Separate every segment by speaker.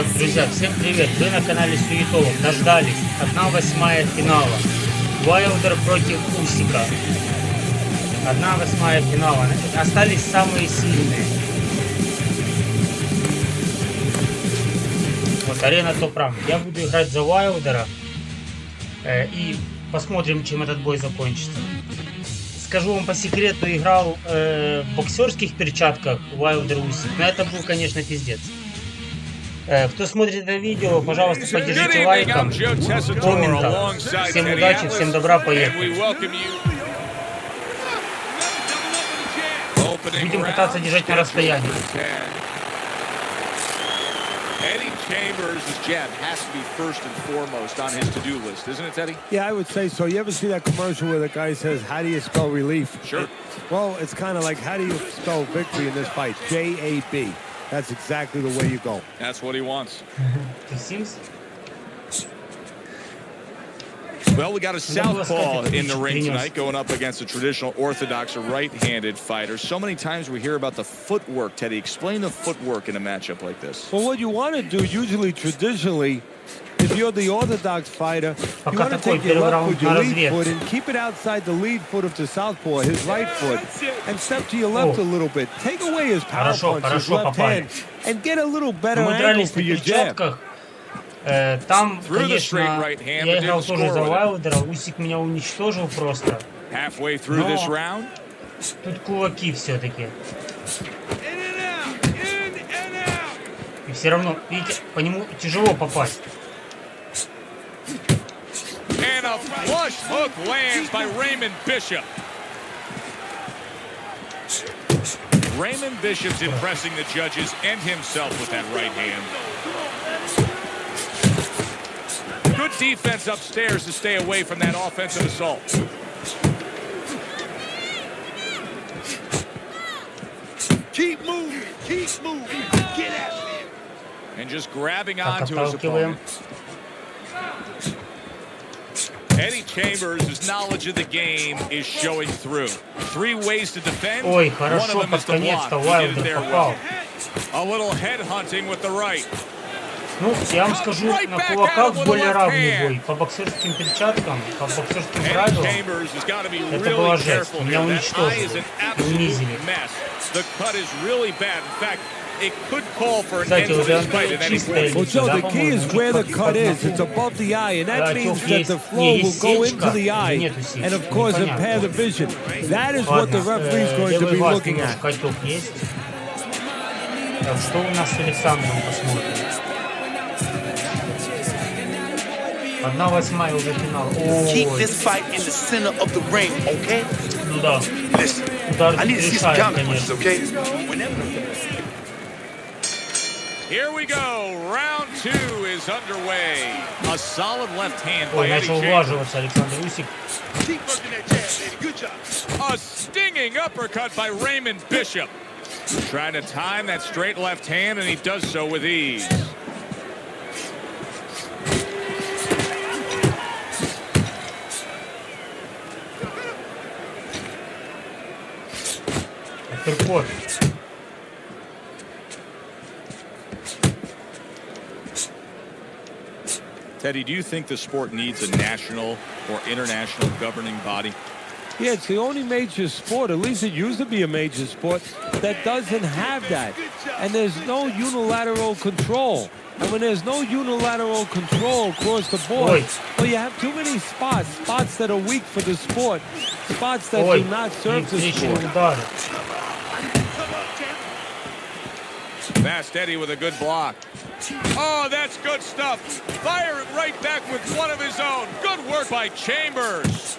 Speaker 1: Так, друзья, всем привет! Вы на канале Суетолог. Дождались. 1/8 финала. Уайлдер против Усика. 1/8 финала. Остались самые сильные. Вот арена топ-ранг. Я буду играть за Уайлдера. И посмотрим, чем этот бой закончится. Скажу вам по секрету, играл в боксерских перчатках Уайлдер Усик. Но это был, конечно, пиздец. Кто смотрит это видео, пожалуйста, поддержите лайком, комментом. Всем удачи, всем добра, поехали. Будем пытаться держать на расстоянии.
Speaker 2: Chambers' jab has to be first and foremost on his to-do list, isn't it, Teddy?
Speaker 3: Yeah, I would say so. You ever see that commercial where the guy says, how do you spell relief?
Speaker 2: Sure.
Speaker 3: Well, it's kind of like, how do you spell victory in this fight? J-A-B. That's exactly the way you go.
Speaker 2: That's what he wants.
Speaker 1: It seems.
Speaker 2: Well, we got a southpaw in the ring tonight going up against a traditional orthodox or right-handed fighter. So many times we hear about the footwork. Teddy, explain the footwork in a matchup like this.
Speaker 3: Well, what you want to do usually, traditionally, if you're the orthodox fighter, you want to take your left foot, your lead foot, and keep it outside the lead foot of the southpaw, his right foot, and step to your left a little bit. Take away his power punch, his left hand, and get a little better angle for your jab.
Speaker 1: Там, конечно, я играл тоже за Уайлдера, Усик меня уничтожил просто. Но тут кулаки все-таки. И все равно, видите, по нему тяжело попасть.
Speaker 2: And a flush hook lands by Raymond Bishop. Raymond Bishop's impressing the judges and himself with that right hand. Good defense upstairs to stay away from that offensive assault.
Speaker 4: Keep moving, get after him.
Speaker 2: And just grabbing onto his opponent. Eddie Chambers' knowledge of the game is showing through. 3 ways to defend.
Speaker 1: Ой,
Speaker 2: One of
Speaker 1: хорошо,
Speaker 2: them is to block. He did it there well. A little head hunting with the right.
Speaker 1: Ну, я вам скажу, на кулаках более равный бой. По боксерским перчаткам, по боксерским правилам, это была жесть. Меня уничтожили и унизили. Кстати, у Деонтея чистое лицо, да,
Speaker 3: the key is where the cut is. It's above the eye, and that means that the flow will go into the eye, and of course impair the vision. That is what the referee is going to be looking at.
Speaker 1: Каток есть. Так, что у нас с Александром, посмотрим. 1/8 уже финал.
Speaker 4: Keep this fight in the center of the ring, okay?
Speaker 1: Ну да.
Speaker 4: Listen,
Speaker 1: Удар
Speaker 4: I need to see some
Speaker 1: решает,
Speaker 4: counter punches,
Speaker 1: конечно.
Speaker 4: okay?
Speaker 2: Here we go. Round 2 is underway. A solid left hand by
Speaker 1: Ой,
Speaker 2: Eddie
Speaker 1: начал
Speaker 2: Chambers.
Speaker 1: влаживаться Александр Усик.
Speaker 4: Keep working that jab, baby. Good job.
Speaker 2: A stinging uppercut by Raymond Bishop. Trying to time that straight left hand, and he does so with ease.
Speaker 1: Перход.
Speaker 2: Teddy, do you think the sport needs a national or international governing body?
Speaker 3: Yeah, it's the only major sport, at least it used to be a major sport, that doesn't have that. And there's no unilateral control. And when there's no unilateral control across the board, well, you have too many spots that are weak for the sport, spots that do not serve the sport.
Speaker 2: Fast Eddie with a good block. Oh, that's good stuff. Fire it right back with one of his own. Good work by Chambers.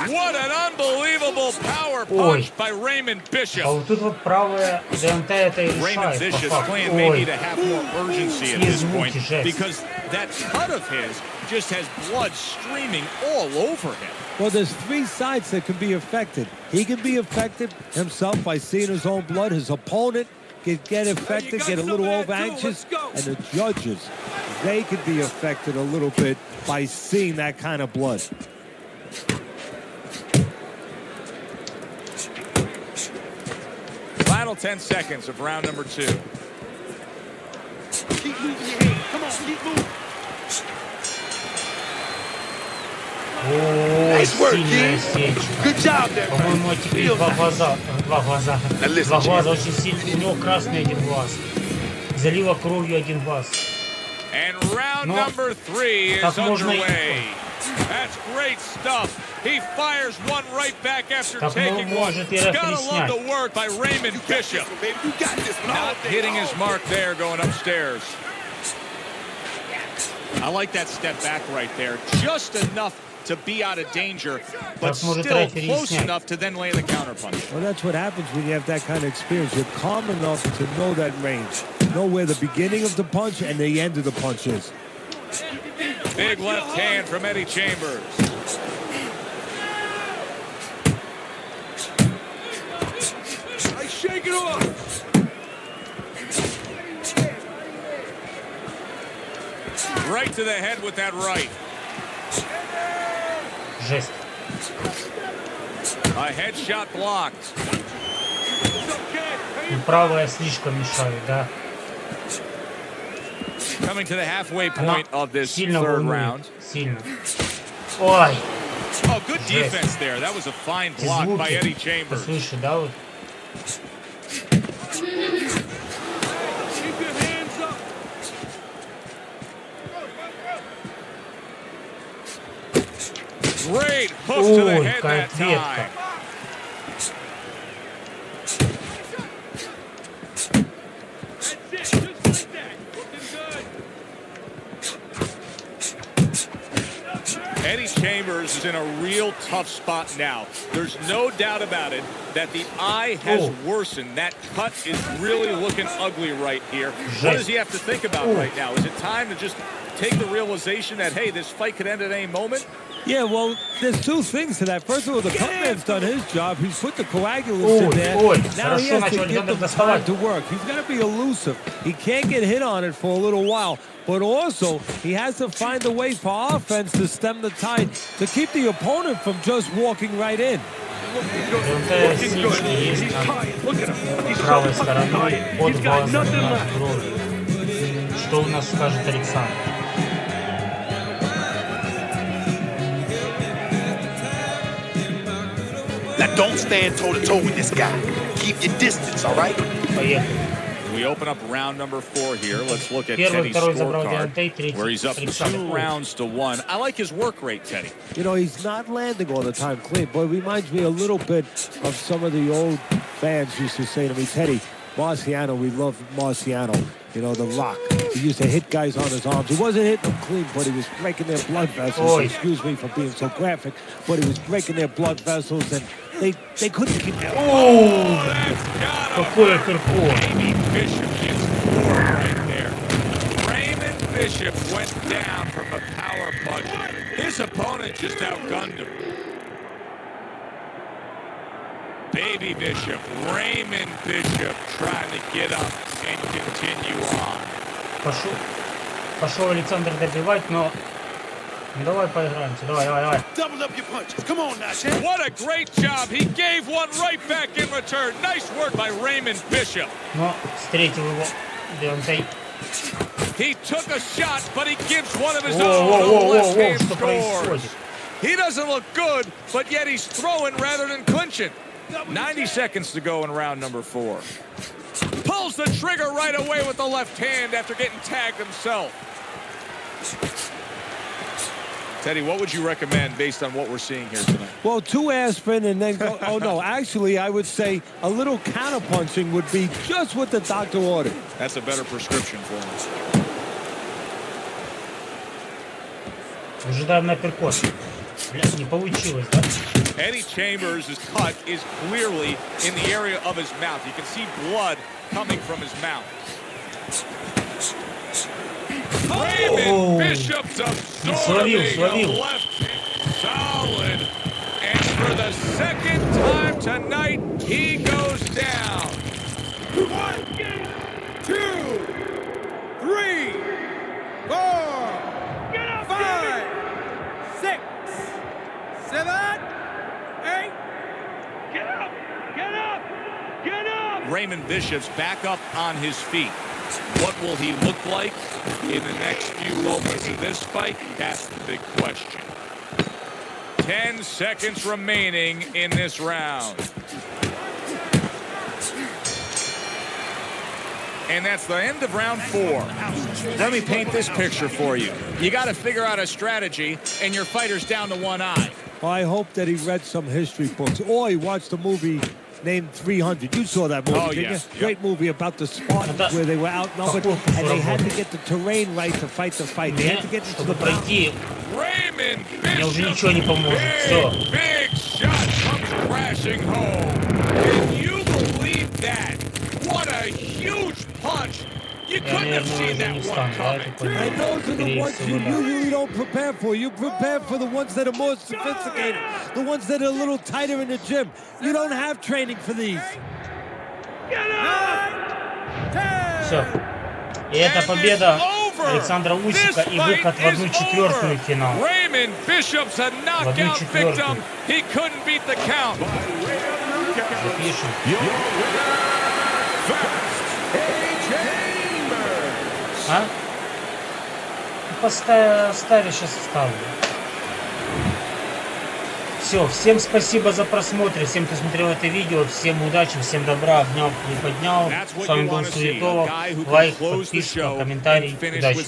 Speaker 2: What an unbelievable power punch by Raymond Bishop.
Speaker 1: А вот тут вот правая Деонтей это и решает, по факту. Ой, и звуки, жесть.
Speaker 2: Because that cut of his just has blood streaming all over him.
Speaker 3: Well, there's 3 sides that can be affected. He can be affected himself by seeing his own blood, his opponent, get affected, get a little over anxious, and the judges, they could be affected a little bit by seeing that kind of blood.
Speaker 2: Final 10 seconds of round number 2.
Speaker 4: Keep moving your head. Come on, keep moving.
Speaker 1: Nice work, King.
Speaker 4: Good job there, man.
Speaker 1: По-моему, теперь два глаза очень сильные. У него красный один глаз. Залило кровью один глаз.
Speaker 2: And round number 3 is underway. That's great stuff. He fires one right back after taking one. Gotta love the work by Raymond Bishop. Not hitting his mark there, going upstairs. I like that step back right there. Just enough to be out of danger, but still close enough to then lay the counterpunch.
Speaker 3: Well, that's what happens when you have that kind of experience. You're calm enough to know that range. Know where the beginning of the punch and the end of the punch is.
Speaker 2: Big left hand from Eddie Chambers.
Speaker 4: Shake it off.
Speaker 2: Right to the head with that right.
Speaker 1: Жесть.
Speaker 2: A headshot blocked.
Speaker 1: Правая слишком мешает, да.
Speaker 2: Coming to the halfway point of this third round.
Speaker 1: Сильно. Ой.
Speaker 2: Oh, good defense there. That was a fine block by Eddie Chambers.
Speaker 1: Слышишь, да, вот.
Speaker 2: Great hook to the head that time. Eddie Chambers is in a real tough spot now. There's no doubt about it that the eye has worsened. That cut is really looking ugly right here. What does he have to think about right now? Is it time to just take the realization that, hey, this fight could end at any moment?
Speaker 3: Yeah, well, there's two things to that. First of all, the cutman's done his job. He's put the coagulants in there. Now he has to give them time to work. He's got to be elusive. He can't get hit on it for a little while. But also, he has to find a way for offense to stem the tide, to keep the opponent from just walking right in.
Speaker 1: Деонтей сильнее есть правой стороной под глазом на крови. Что у нас скажет Александр?
Speaker 4: Now don't stand toe-to-toe with this guy. Keep your distance, all right?
Speaker 1: Поехали.
Speaker 2: We open up round number 4 here. Let's look at Teddy's scorecard, where he's up 2 rounds to 1. I like his work rate, Teddy.
Speaker 3: You know, he's not landing all the time clean, but it reminds me a little bit of some of the old fans used to say to me, Teddy, Marciano, we love Marciano. You know, the Rock. He used to hit guys on his arms. He wasn't hitting them clean, but he was breaking their blood vessels. Excuse me for being so graphic, but he was breaking their blood vessels, and they couldn't keep their...
Speaker 1: Какое кирпо!
Speaker 2: Amy Bishop gets 4 right there. Raymond Bishop went down from a power punch. His opponent just outgunned him. Baby Bishop, Raymond Bishop trying to get up and continue on.
Speaker 1: Пошел Александр добивать, но давай поиграемся. Давай.
Speaker 4: Double up your punches. Come on now, champ.
Speaker 2: What a great job. He gave one right back in return. Nice work by Raymond Bishop.
Speaker 1: Но встретил его Деонтей.
Speaker 2: He took a shot, but he gives one of his own. Left hand scores. He doesn't look good, but yet he's throwing rather than clinching. 90 seconds to go in round number 4. Pulls the trigger right away with the left hand after getting tagged himself. Teddy, what would you recommend based on what we're seeing here tonight?
Speaker 3: Well, 2 aspirin and then go... Oh, no. Actually, I would say a little counterpunching would be just what the doctor ordered.
Speaker 2: That's a better prescription for him.
Speaker 1: Ожидаем апперкот. Блядь, не получилось, да?
Speaker 2: Eddie Chambers' cut is clearly in the area of his mouth. You can see blood coming from his mouth. Raymond Bishop's absorbing a left solid. And for the second time tonight, he goes down. Raymond Bishop's back up on his feet. What will he look like in the next few moments of this fight? That's the big question. 10 seconds remaining in this round. And that's the end of round 4. Let me paint this picture for you. You got to figure out a strategy, and your fighter's down to one eye.
Speaker 3: Well, I hope that he read some history books, or he watched a movie named 300. You saw that movie, didn't you?
Speaker 2: Yep.
Speaker 3: Great movie about the Spartans where they were outnumbered and they had to get the terrain right to fight the fight. They had to get into the
Speaker 1: пройти,
Speaker 2: Raymond
Speaker 1: мне уже ничего не поможет. Все.
Speaker 2: big shot comes crashing home. Can you believe that? What a huge punch. You couldn't have seen that one coming.
Speaker 3: And those are the ones you usually don't prepare for. You prepare for the ones that are more sophisticated, the ones that are a little tighter in the gym. You don't have training for these.
Speaker 1: Все. И это победа Александра Усика и выход в 1/4 финала.
Speaker 2: Raymond Bishop's a knockout victim. He couldn't beat the count.
Speaker 1: Запишем. А? Ставь, сейчас ставлю. Все, всем спасибо за просмотр, всем, кто смотрел это видео, всем удачи, всем добра, обнял, приподнял. С вами был Суетолог. Лайк, подписка, комментарий, удачи.